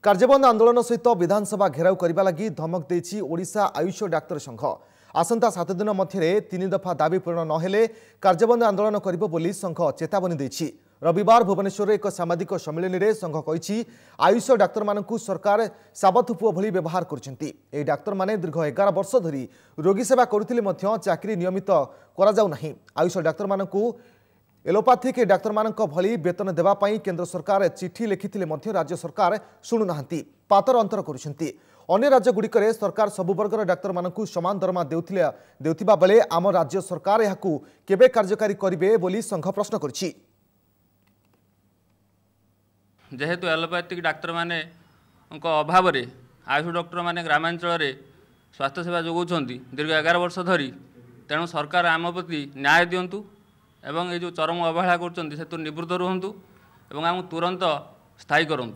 କାର୍ଯ୍ୟବନ୍ଦ ଆନ୍ଦୋଳନ ସହିତ ବିଧାନସଭା ଘେରାଉ କରିବା ଲାଗି ଧମକ ଦେଇଛି ଓଡ଼ିଶା ଆୟୁଷ ଡାକ୍ତର ସଂଘ। ଆସନ୍ତା 7 ଦିନ ମଧ୍ୟରେ 3 ଦଫା ଦାବି ପୂରଣ ନ ହେଲେ କାର୍ଯ୍ୟବନ୍ଦ ଆନ୍ଦୋଳନ କରିବ ବୋଲି ସଂଘ ଚେତାବନୀ ଦେଇଛି। ରବିବାର ଭୁବନେଶ୍ୱରରେ ଏକ ସାମ୍ବାଦିକ ସମ୍ମିଳନୀରେ ସଂଘ କହିଛି, ଆୟୁଷ ଡାକ୍ତରମାନଙ୍କୁ ସରକାର ସାବତ ପୁଅ ଭଳି ବ୍ୟବହାର କରୁଛନ୍ତି। ଏହି ଡାକ୍ତରମାନେ ଦୀର୍ଘ 11 ବର୍ଷ ଧରି ରୋଗୀ ସେବା କରୁଥିଲେ ମଧ୍ୟ ଚାକିରି ନିୟମିତ କରାଯାଉ ନାହିଁ। ଆୟୁଷ ଡାକ୍ତରମାନଙ୍କୁ एलोपैथिक डाक्तर मान भली वेतन देवाई केंद्र सरकार चिठी लिखिथिले मध्य राज्य सरकार शुणु नाहांती, पातर अंतर करुछंती। अन्य राज्यगुड़िक सरकार सबु वर्गर डाक्तर मानकु समान दरमा देउथिबा बेले आम राज्य सरकार याकु केबे कार्यकारी करिवे बोली संघ प्रश्न करछि। जेहेतु एलोपैथिक डाक्तर माने अभाव रे आयुष डॉक्टर माने ग्रामांचल रे स्वास्थ्य सेवा जोगाउछंती दीर्घ 11 वर्ष धरी, तेणु सरकार आम प्रति न्याय दियंतु एवं ये जो चरम अवहेला कर निवृत्त रुहतु एवं तुरंत स्थायी करूँ।